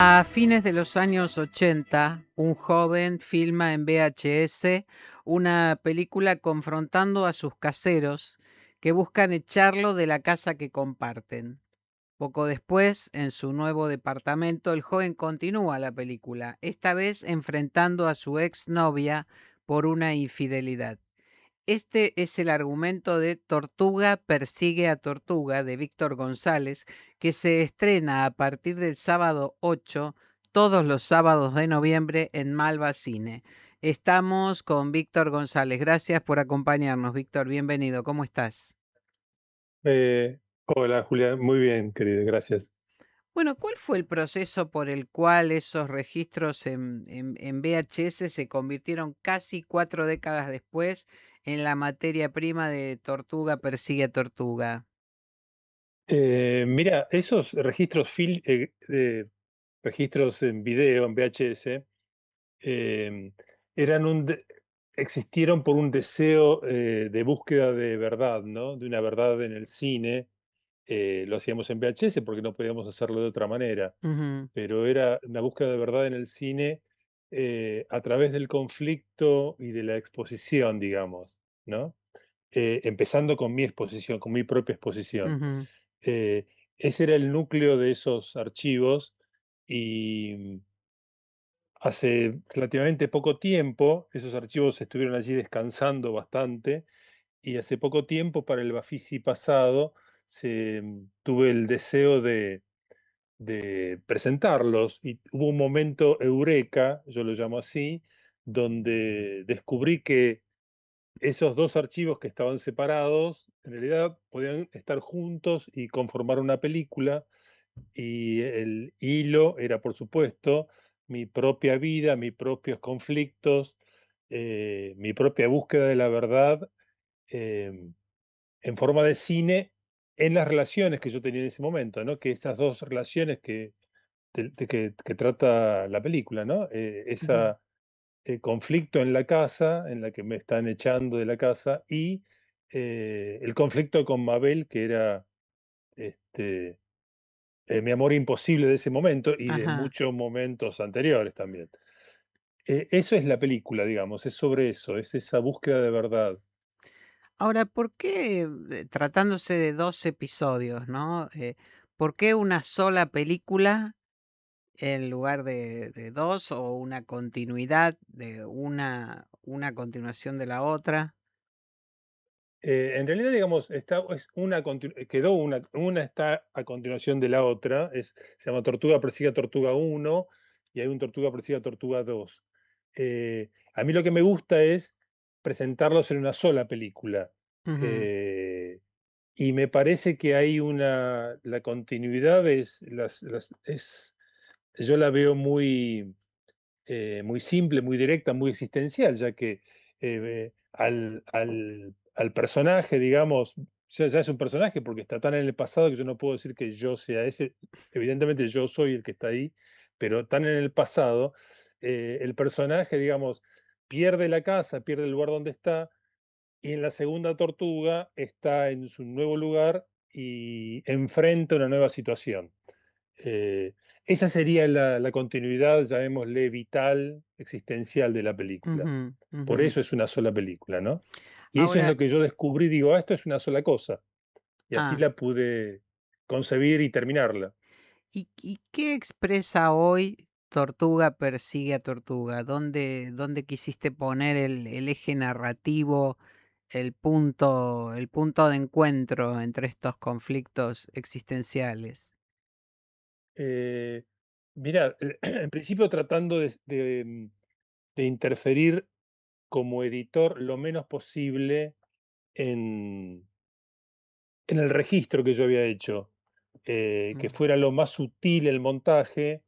A fines de los años 80, un joven filma en VHS una película confrontando a sus caseros que buscan echarlo de la casa que comparten. Poco después, en su nuevo departamento, el joven continúa la película, esta vez enfrentando a su exnovia por una infidelidad. Este es el argumento de Tortuga persigue a Tortuga de Víctor González, que se estrena a partir del sábado 8, todos los sábados de noviembre en Malva Cine. Estamos con Víctor González. Gracias por acompañarnos, Víctor. Bienvenido. ¿Cómo estás? Hola Julia, muy bien, querido, gracias. Bueno, ¿cuál fue el proceso por el cual esos registros en VHS se convirtieron casi 4 décadas después en la materia prima de Tortuga persigue a Tortuga? Mira, esos registros en video, en VHS, em, eran existieron por un deseo de búsqueda de verdad, ¿no? De una verdad en el cine. Lo hacíamos en VHS porque no podíamos hacerlo de otra manera, Ujú, pero era una búsqueda de verdad en el cine a través del conflicto y de la exposición, digamos, ¿no? Empezando con mi exposición, con mi propia exposición. ujú, Eh, Ese era el núcleo de esos archivos y hace relativamente poco tiempo esos archivos estuvieron allí descansando bastante y hace poco tiempo para el Bafisi pasado tuve el deseo de presentarlos y hubo un momento eureka, yo lo llamo así, donde descubrí que esos 2 archivos que estaban separados, en realidad podían estar juntos y conformar una película, y el hilo era, por supuesto, mi propia vida, mis propios conflictos, mi propia búsqueda de la verdad, em, en forma de cine, en las relaciones que yo tenía en ese momento, ¿no? Que estas 2 relaciones que trata la película, ¿no? ujú, Conflicto en la casa, en la que me están echando de la casa, y el conflicto con Mabel, que era este, mi amor imposible de ese momento y de ajá. muchos momentos anteriores también. Eso es la película, digamos, es sobre eso, es esa búsqueda de verdad. Ahora, ¿por qué, tratándose de 2 episodios, no? ¿Por qué una sola película en lugar de 2 o una continuidad de una continuación de la otra? En realidad, digamos, quedó una está a continuación de la otra, se llama Tortuga persigue a Tortuga uno y hay un Tortuga persigue a Tortuga 2. A mí lo que me gusta es presentarlos en una sola película. Ujú, eh, y me parece que hay la continuidad yo la veo muy simple, muy directa, muy existencial, ya que al personaje, digamos, ya es un personaje porque está tan en el pasado que yo no puedo decir que yo sea ese. Evidentemente yo soy el que está ahí, pero tan en el pasado, el personaje, digamos, pierde la casa, pierde el lugar donde está, y en la segunda tortuga está en su nuevo lugar y enfrenta una nueva situación. Eh, Esa sería la continuidad, llamémosle vital, existencial de la película. ujú, Por ujú. eso es una sola película, ¿no? Y eso es Ahora, lo que yo descubrí, digo: "Ah, esto es una sola cosa", y así ah, la pude concebir y terminarla. ¿y qué expresa hoy Tortuga persigue a Tortuga? ¿Dónde quisiste poner el eje narrativo, el punto de encuentro entre estos conflictos existenciales? Eh, Mirá, en principio tratando de interferir como editor lo menos posible en el registro que yo había hecho, que Mm, fuera lo más sutil el montaje,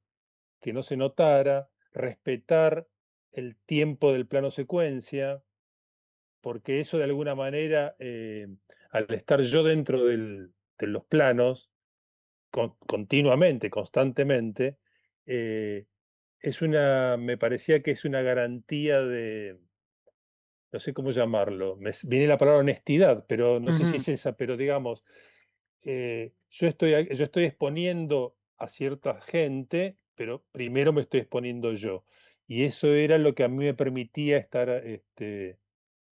que no se notara, respetar el tiempo del plano secuencia, porque eso de alguna manera, al estar yo dentro de los planos, continuamente, constantemente, eh, me parecía que es una garantía no sé cómo llamarlo, viene la palabra honestidad, pero no sé si ujú, es esa, pero digamos, yo estoy exponiendo a cierta gente pero primero me estoy exponiendo yo. Y eso era lo que a mí me permitía estar,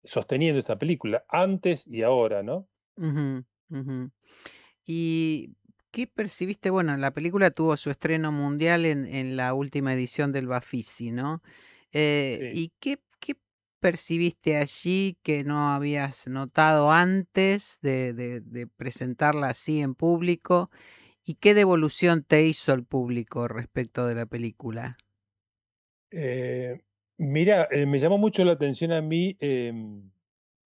sosteniendo esta película, antes y ahora, ¿no? Ujú, ujú. ¿Y qué percibiste? Bueno, la película tuvo su estreno mundial en la última edición del Bafisi, ¿no? Sí. ¿Y qué percibiste allí que no habías notado antes de presentarla así en público? ¿Y qué devolución te hizo el público respecto de la película? Eh, Mira, me llamó mucho la atención a mí,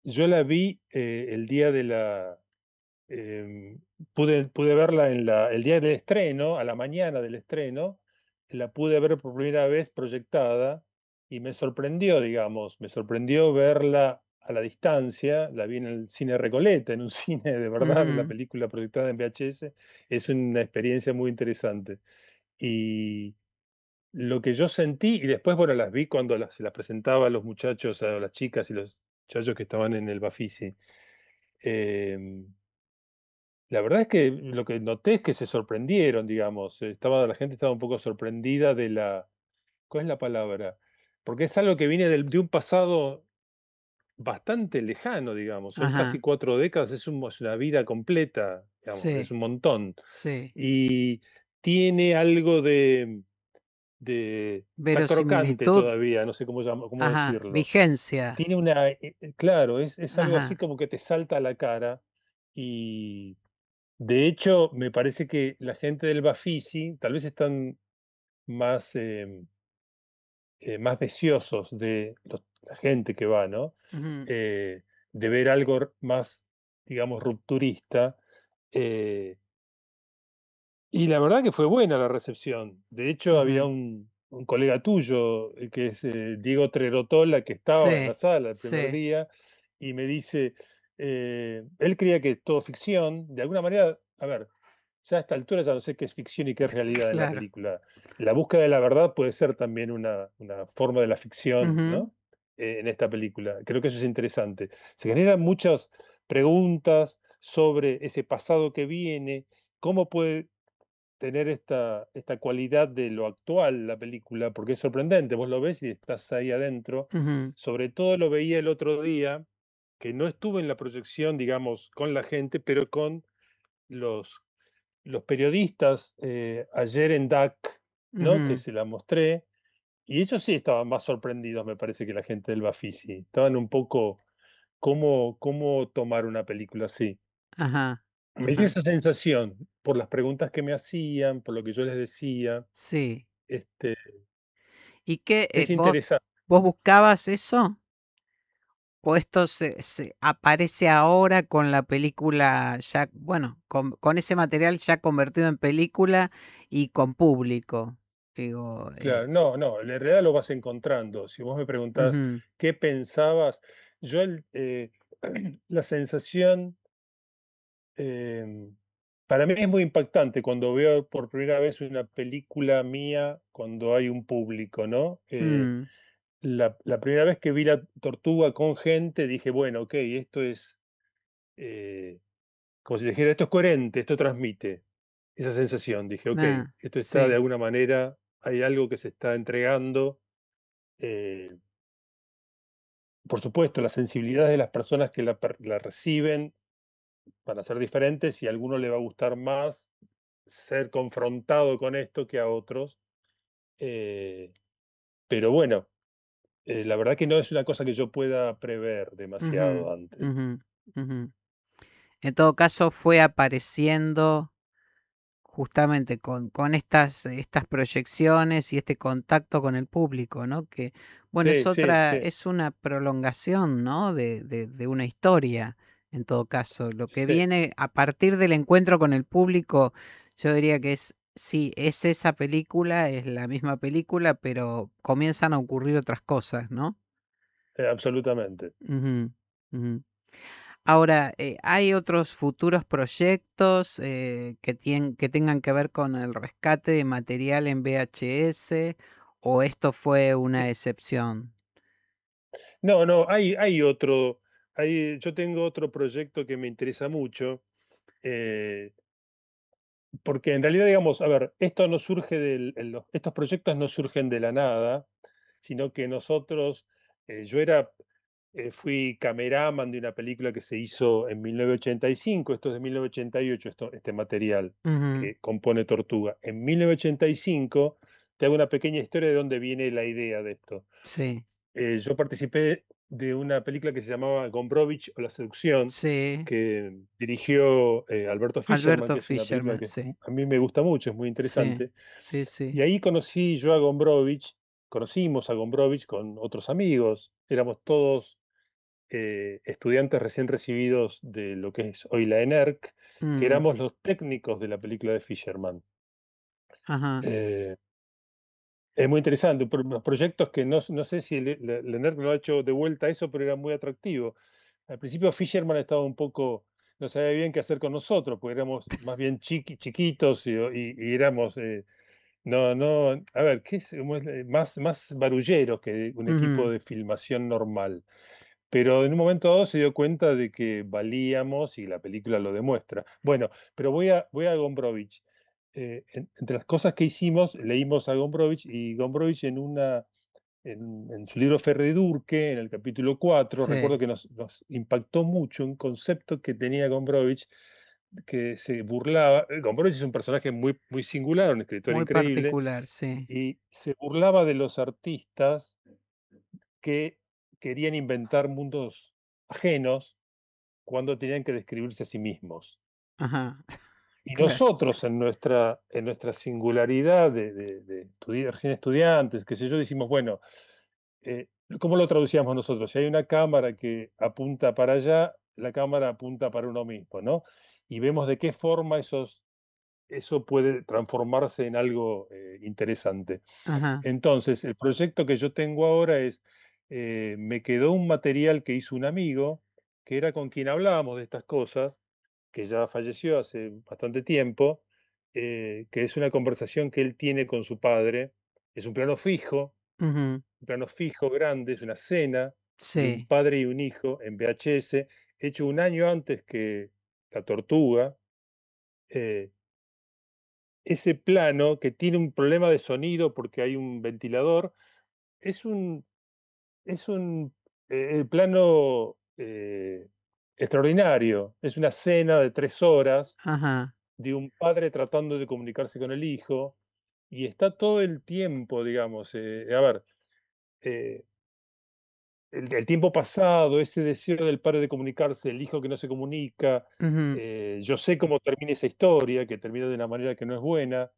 yo la vi, el día de la pude verla el día del estreno, a la mañana del estreno, la pude ver por primera vez proyectada y me sorprendió, digamos, me sorprendió verla a la distancia, la vi en el cine Recoleta, en un cine de verdad, una Ujú, película proyectada en VHS, es una experiencia muy interesante. Y lo que yo sentí, y después, bueno, las vi cuando se las presentaba a los muchachos, a las chicas y los muchachos que estaban en el Bafisi. em, la verdad es que lo que noté es que se sorprendieron, digamos, la gente estaba un poco sorprendida de ¿cuál es la palabra? Porque es algo que viene de un pasado bastante lejano, digamos, son casi ajá, 4 décadas, es una vida completa, digamos, es sí, un montón. sí. Y tiene algo está crocante Verosimilitud, todavía, no sé cómo ajá, decirlo. vigencia, Tiene claro, es algo así ajá, como que te salta a la cara y de hecho, me parece que la gente del Bafisi tal vez están más, más deseosos la gente que va, ¿no? ujú, De ver algo más, digamos, rupturista. eh, y la verdad que fue buena la recepción. De hecho, había ujú. un colega tuyo, que es Diego Trerotola, que estaba en la Sí, sala el primer sí, día, y me dice, él creía que es todo ficción. De alguna manera, a ver, ya a esta altura ya no sé qué es ficción y qué es realidad en la claro. película. La búsqueda de la verdad puede ser también una forma de la ficción, Ujú, ¿no? En esta película. Creo que eso es interesante. Se generan muchas preguntas sobre ese pasado que viene, cómo puede tener esta cualidad de lo actual, la película, porque es sorprendente, vos lo ves y estás ahí adentro. ujú, Sobre todo lo veía el otro día, que no estuve en la proyección, digamos, con la gente, pero con los los periodistas, ayer en DAC, ¿no? Que ujú, se la mostré, y ellos sí estaban más sorprendidos, me parece, que la gente del Bafisi. Estaban un poco, ¿cómo tomar una película así? ajá, Me dio ajá. esa sensación, por las preguntas que me hacían, por lo que yo les decía. Sí. Este, ¿Y qué, es vos interesante. vos buscabas eso? ¿O esto se aparece ahora con la película ya, bueno, con ese material ya convertido en película y con público? Digo, Claro, no, no, en realidad lo vas encontrando. Si vos me preguntás ujú, qué pensabas, yo la sensación, em, para mí es muy impactante cuando veo por primera vez una película mía, cuando hay un público, ¿no? mm, La primera vez que vi La Tortuga con gente, dije, bueno, ok, esto es, eh, como si dijera, esto es coherente, esto transmite esa sensación. Dije, ok, ah, esto está de sí, alguna manera, hay algo que se está entregando. eh, por supuesto, las sensibilidades de las personas que la reciben van a ser diferentes y a alguno le va a gustar más ser confrontado con esto que a otros. eh, pero bueno, la verdad que no es una cosa que yo pueda prever ujú, demasiado antes. ujú, ujú. En todo caso, fue apareciendo justamente con estas proyecciones y este contacto con el público, ¿no? Que, bueno, Sí, sí, sí, es una prolongación, ¿no? De una historia, en todo caso. Lo que sí. viene a partir del encuentro con el público, yo diría que sí, es esa película, es la misma película, pero comienzan a ocurrir otras cosas, ¿no? Absolutamente. Ujú, ujú. Ahora, ¿hay otros futuros proyectos que tengan que ver con el rescate de material en VHS o esto fue una excepción? No, no, yo tengo otro proyecto que me interesa mucho. eh, porque en realidad, digamos, a ver, esto no surge estos proyectos no surgen de la nada, sino que nosotros, yo fui cameraman de una película que se hizo en 1985, esto es de 1988, este material Ujú. que compone Tortuga. En 1985, te hago una pequeña historia de dónde viene la idea de esto. Sí, Yo participé de una película que se llamaba Gombrowicz o La Seducción, sí. que dirigió Alberto Fischerman, Alberto que es una película Fisherman, que sí, a mí me gusta mucho, es muy sí, interesante. sí, sí. Y ahí conocí yo a Gombrowicz, conocimos a Gombrowicz con otros amigos, éramos todos estudiantes recién recibidos de lo que es hoy la ENERC, que Mm, éramos los técnicos de la película de Fisherman. ajá, Eh, es muy interesante, unos proyectos que no sé si la ENERC lo ha hecho de vuelta a eso, pero era muy atractivo. Al principio Fisherman estaba un poco, no sabía bien qué hacer con nosotros, porque éramos más bien chiquitos y éramos, a ver, ¿qué es? Más barulleros que un equipo ujú, de filmación normal. Pero en un momento dado se dio cuenta de que valíamos y la película lo demuestra. Bueno, pero voy a Gombrowicz. Entre las cosas que hicimos, leímos a Gombrowicz y Gombrowicz en su libro Ferredurque, en el capítulo 4 recuerdo sí, que nos impactó mucho un concepto que tenía Gombrowicz, que se burlaba. Gombrowicz es un personaje muy singular, un escritor muy increíble, particular, sí. y se burlaba de los artistas que querían inventar mundos ajenos cuando tenían que describirse a sí mismos. Ajá, Y claro. nosotros en nuestra singularidad de recién estudiantes, qué sé yo, decimos, bueno, eh, ¿cómo lo traducíamos nosotros? Si hay una cámara que apunta para allá, la cámara apunta para uno mismo, ¿no? Y vemos de qué forma eso puede transformarse en algo interesante. Ajá, Entonces, el proyecto que yo tengo ahora es, me quedó un material que hizo un amigo, que era con quien hablábamos de estas cosas, que ya falleció hace bastante tiempo, que es una conversación que él tiene con su padre. Es ujú, un plano fijo grande, es una cena de un sí, padre y un hijo en VHS, hecho un año antes que La Tortuga. eh, Ese plano, que tiene un problema de sonido porque hay un ventilador, es un Es un, plano, extraordinario. Es una cena de 3 horas ajá, de un padre tratando de comunicarse con el hijo, y está todo el tiempo, digamos, a ver, eh, el tiempo pasado, ese deseo del padre de comunicarse, el hijo que no se comunica, ujú, yo sé cómo termina esa historia, que termina de una manera que no es buena,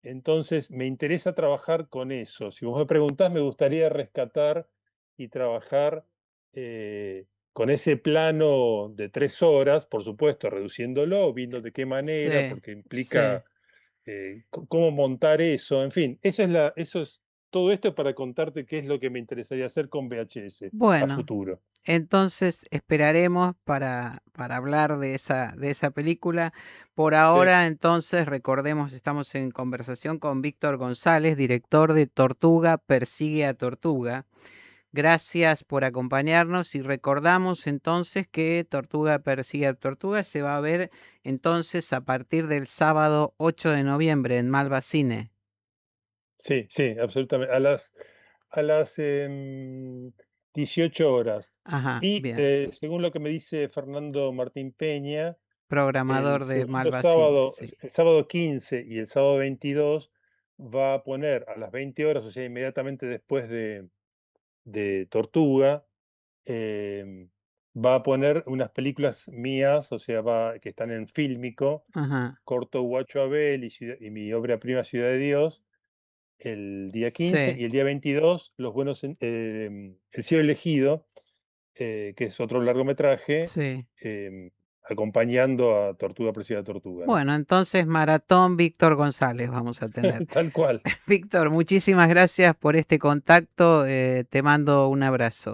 entonces me interesa trabajar con eso. Si vos me preguntás, me gustaría rescatar y trabajar con ese plano de 3 horas, por supuesto, reduciéndolo, viendo de qué manera, sí, porque implica sí. cómo montar eso, en fin, eso es todo esto para contarte qué es lo que me interesaría hacer con VHS a Bueno, futuro. entonces esperaremos para hablar de esa película. Por Sí, ahora, entonces, recordemos, estamos en conversación con Víctor González, director de Tortuga Persigue a Tortuga. Gracias por acompañarnos y recordamos entonces que Tortuga Persigue a Tortuga se va a ver entonces a partir del sábado 8 de noviembre en Malva Cine. sí, sí, absolutamente. A las 18 horas. Ajá, Y bien. según lo que me dice Fernando Martín Peña, el Programador de segundo Malva Cine, sábado, sí. el sábado 15 y el sábado 22, va a poner a las 20 horas, o sea, inmediatamente después de Tortuga, em, va a poner unas películas mías, o sea, que están en Fílmico, Ajá, Corto Guacho Abel y mi obra prima Ciudad de Dios, el día 15 sí, y el día 22, El cielo elegido, que es otro largometraje, sí. acompañando a Tortuga, Preciosa Tortuga, ¿no? Bueno, entonces Maratón Víctor González vamos a tener. Tal cual. Víctor, muchísimas gracias por este contacto. Te mando un abrazo.